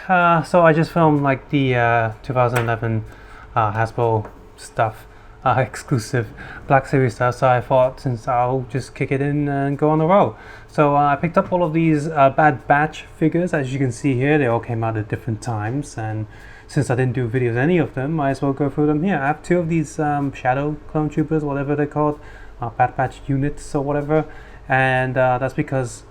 So I just filmed like the 2011 Hasbro stuff, exclusive Black Series stuff. So I thought since I'll just kick it in and go on a roll. So I picked up all of these Bad Batch figures. As you can see here, they all came out at different times, and since I didn't do videos any of them, might as well go through them here. I have 2 of these Shadow Clone Troopers, whatever they're called, Bad Batch units or whatever, and that's because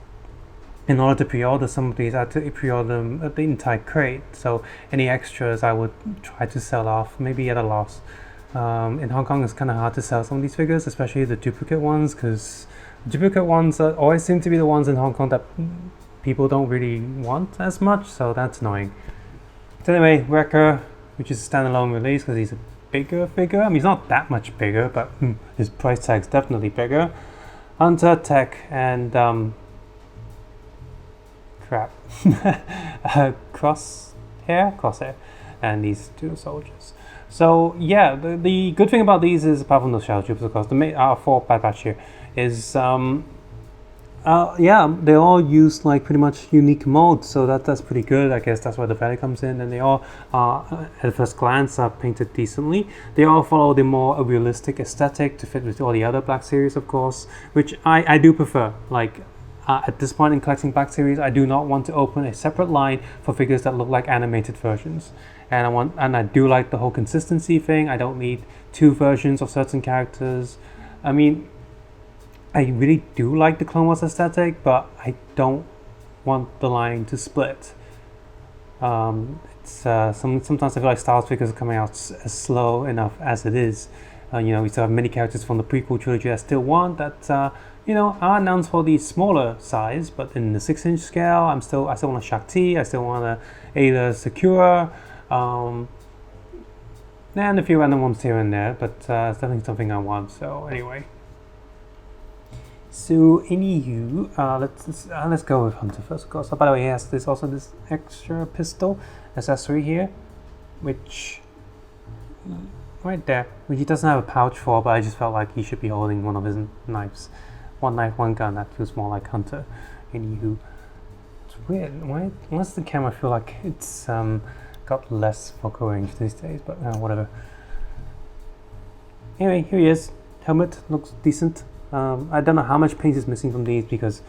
in order to pre-order some of these, I had to pre-order them at the entire crate. So any extras I would try to sell off, maybe at a loss. In Hong Kong, it's kind of hard to sell some of these figures, especially the duplicate ones, because duplicate ones always seem to be the ones in Hong Kong that people don't really want as much, so that's annoying. So anyway, Wrecker, which is a standalone release because he's a bigger figure. I mean, he's not that much bigger, but his price tag's definitely bigger. Hunter, Tech, and Crosshair, and these 2 soldiers. So yeah, the good thing about these is, apart from those Shadow Troopers, of course, the 4 Bad Batch here is yeah, they all use like pretty much unique modes, so that's pretty good. I guess that's where the value comes in, and they all at first glance are painted decently. They all follow the more realistic aesthetic to fit with all the other Black Series, of course, which I do prefer. Like at this point in collecting Black Series, I do not want to open a separate line for figures that look like animated versions, and I do like the whole consistency thing. I don't need 2 versions of certain characters. I mean, I really do like the Clone Wars aesthetic, but I don't want the line to split. Sometimes I feel like Star Wars figures are coming out slow enough as it is. You know, we still have many characters from the prequel trilogy I still want that you know, are announced for the smaller size, but in the 6-inch scale, I still want a Shakti, I still want a Ada Sakura, and a few random ones here and there, but it's definitely something I want. So anyway. So anywho, let's go with Hunter first, of course. Oh, by the way, he has this extra pistol accessory here, which right there, which he doesn't have a pouch for, but I just felt like he should be holding one of his knives. One knife, one gun. That feels more like Hunter. Anywho, it's weird. Why does the camera feel like it's got less focal range these days? But whatever. Anyway, here he is. Helmet looks decent. I don't know how much paint is missing from these because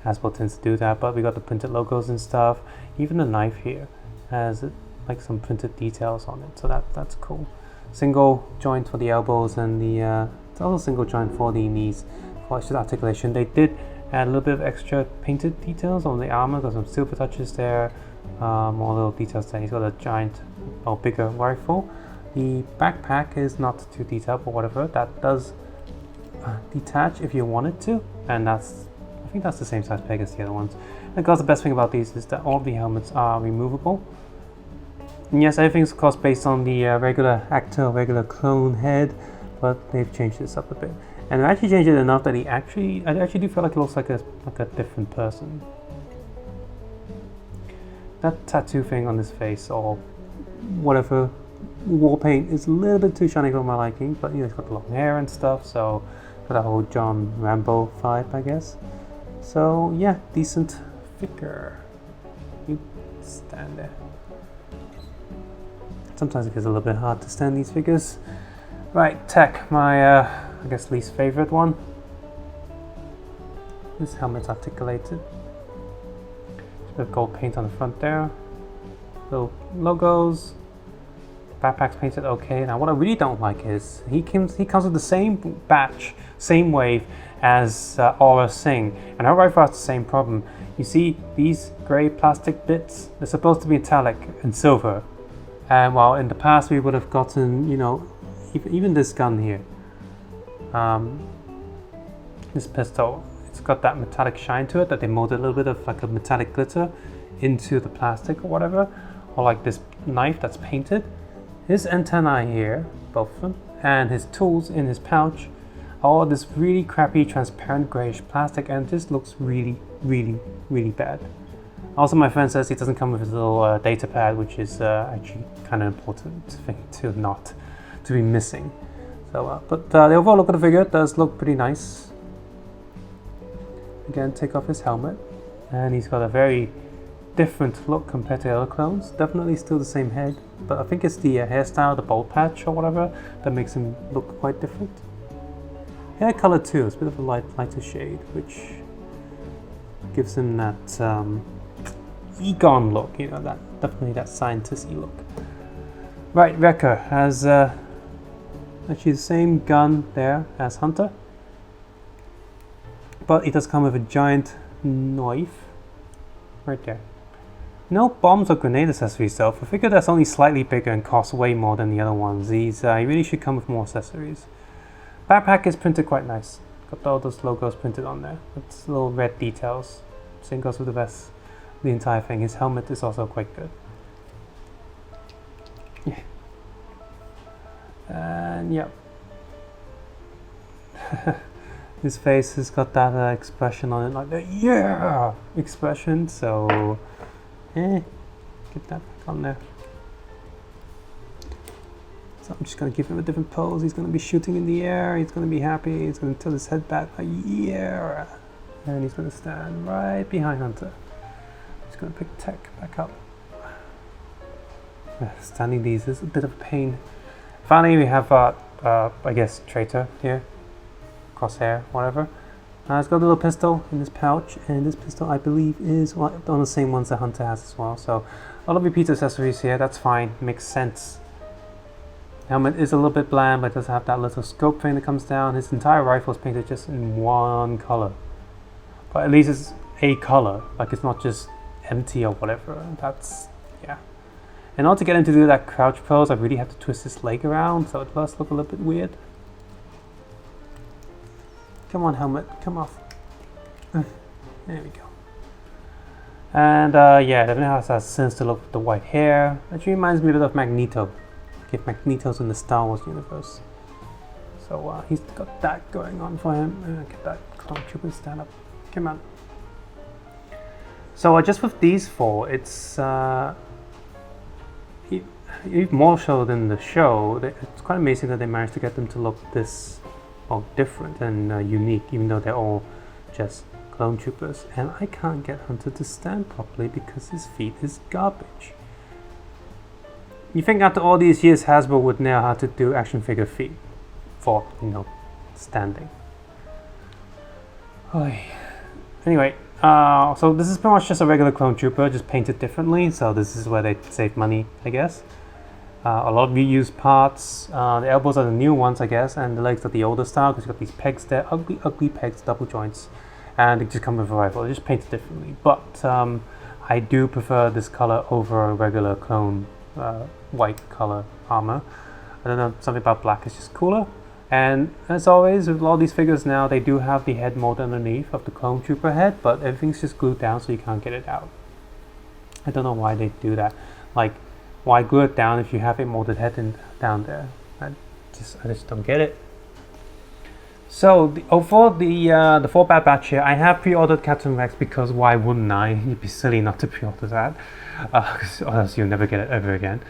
Hasbro tends to do that, but we got the printed logos and stuff. Even the knife here has like some printed details on it, so that's cool. Single joint for the elbows, and it's also single joint for the knees for extra articulation. They did add a little bit of extra painted details on the armor. Got some silver touches there, more little details there. He's got a giant or bigger rifle. The backpack is not too detailed, but whatever. That does detach if you wanted to, and I think that's the same size peg as the other ones. And of course, the best thing about these is that all the helmets are removable. And yes, everything's of course based on the regular clone head, but they've changed this up a bit, and they've actually changed it enough that I actually do feel like it looks like a different person. That tattoo thing on his face or whatever war paint is a little bit too shiny for my liking, but you know, he's got the long hair and stuff, so got that whole John Rambo vibe, I guess. So yeah, decent figure. You stand there. Sometimes it gets a little bit hard to stand these figures. Right, Tech, my I guess least favorite one. This helmet's articulated. Bit of gold paint on the front there. Little logos. Backpack's painted okay. Now what I really don't like is he comes with the same batch, same wave as Aura Singh, and her rifle has the same problem. You see these grey plastic bits? They're supposed to be metallic and silver, and while in the past we would have gotten, you know, even this gun here, this pistol, it's got that metallic shine to it that they molded a little bit of like a metallic glitter into the plastic or whatever, or like this knife that's painted. His antennae here, both of them, and his tools in his pouch, all this really crappy transparent grayish plastic, and this looks really, really, really bad. Also, my friend says he doesn't come with his little data pad, which is actually kind of important thing to be missing. So, but the overall look of the figure does look pretty nice. Again, take off his helmet, and he's got a very different look compared to the other clones. Definitely still the same head, but I think it's the hairstyle, the bald patch or whatever, that makes him look quite different. Hair color too, it's a bit of a lighter shade, which gives him that Egon look, you know, that definitely that scientist-y look. Right, Wrecker has actually the same gun there as Hunter, but he does come with a giant knife right there. No bombs or grenade accessories though. I figure that's only slightly bigger and costs way more than the other ones. He really should come with more accessories. Backpack is printed quite nice. Got all those logos printed on there. It's little red details. Same goes with the vest. The entire thing. His helmet is also quite good. Yeah. And yep. His face has got that expression on it, like the yeah expression. So, get that back on there. So I'm just gonna give him a different pose. He's gonna be shooting in the air. He's gonna be happy. He's gonna tilt his head back like yeah, and he's gonna stand right behind Hunter. He's gonna pick Tech back up. Standing these is a bit of a pain. Finally, we have I guess Traitor here. Crosshair, whatever. It's got a little pistol in this pouch, and this pistol I believe is one of the same ones that Hunter has as well. So a lot of repeat accessories here. That's fine, makes sense. Helmet is a little bit bland, but it does have that little scope thing that comes down. His entire rifle is painted just in one color, but at least it's a color. Like it's not just empty or whatever. That's yeah. In order to get him to do that crouch pose, I really have to twist his leg around, so it does look a little bit weird. Come on, helmet, come off. There we go. And yeah, definitely has that sinister look with the white hair. Actually reminds me a bit of Magneto. If Magneto's in the Star Wars universe. So he's got that going on for him. Get that clone trooper stand up. Come on. So just with these four, it's even more so than the show. It's quite amazing that they managed to get them to look this different and unique, even though they're all just clone troopers. And I can't get Hunter to stand properly because his feet is garbage. You think after all these years Hasbro would know how to do action figure feet for, you know, standing. Anyway, so this is pretty much just a regular clone trooper, just painted differently. So this is where they save money, I guess. A lot of reused parts. The elbows are the new ones, I guess, and the legs are the older style because you've got these pegs there, ugly pegs, double joints, and they just come with a rifle. They're just painted differently, but I do prefer this color over a regular clone white color armor. I don't know, something about black is just cooler. And as always, with all these figures now, they do have the head mold underneath of the clone trooper head, but everything's just glued down so you can't get it out. I don't know why they do that. Like, why glue it down if you have a molded head down there? I just don't get it. So for the 4 Bad Batch here, I have pre-ordered Captain Rex because why wouldn't I? You'd be silly not to pre-order that, because else you'll never get it ever again.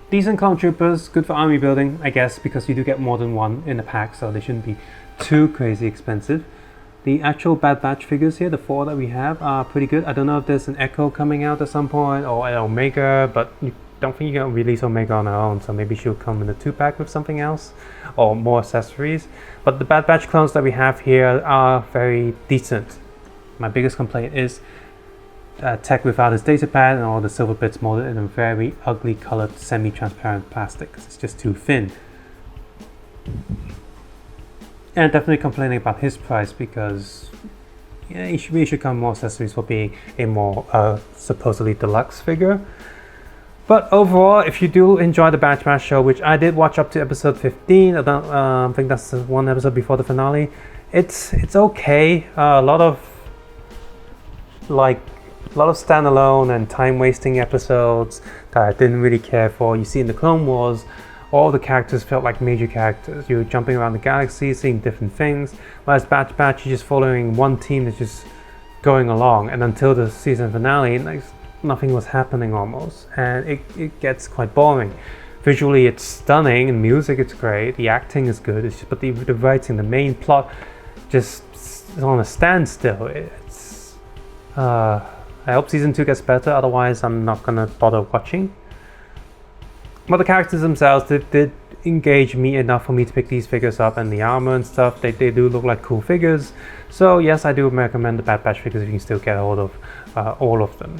Decent clone troopers, good for army building, I guess, because you do get more than one in a pack, so they shouldn't be too crazy expensive. The actual Bad Batch figures here, the 4 that we have, are pretty good. I don't know if there's an Echo coming out at some point, or an Omega, but you don't think you're going to release Omega on her own, so maybe she'll come in a 2-pack with something else, or more accessories. But the Bad Batch clones that we have here are very decent. My biggest complaint is Tech without his data pad and all the silver bits molded in a very ugly colored semi-transparent plastic, because it's just too thin. And definitely complaining about his price because yeah, he really should come with more accessories for being a more supposedly deluxe figure. But overall, if you do enjoy the Bad Batch show, which I did watch up to episode 15, I don't think that's the one episode before the finale. It's okay. A lot of standalone and time-wasting episodes that I didn't really care for. You see in the Clone Wars, all the characters felt like major characters. You're jumping around the galaxy, seeing different things. Whereas Bad Batch, you're just following one team that's just going along. And until the season finale, like, nothing was happening almost. And it gets quite boring. Visually, it's stunning. And music, it's great. The acting is good. It's just, but the writing, the main plot, just is on a standstill. I hope season 2 gets better, otherwise I'm not gonna bother watching. But the characters themselves did engage me enough for me to pick these figures up, and the armor and stuff, they do look like cool figures. So yes, I do recommend the Bad Batch figures if you can still get a hold of all of them.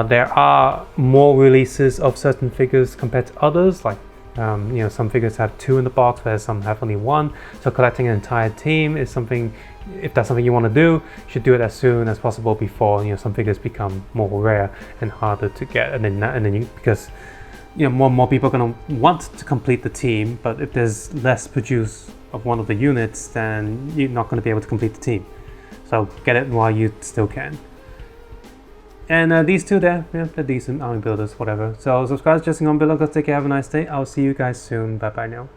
There are more releases of certain figures compared to others, like some figures have 2 in the box, whereas some have only 1. So collecting an entire team is something, if that's something you want to do, you should do it as soon as possible before some figures become more rare and harder to get. And then because more people are going to want to complete the team, but if there's less produced of one of the units, then you're not going to be able to complete the team. So get it while you still can. And these two there, they're decent army builders, whatever. So subscribe, just on below, take care, have a nice day. I'll see you guys soon. Bye bye now.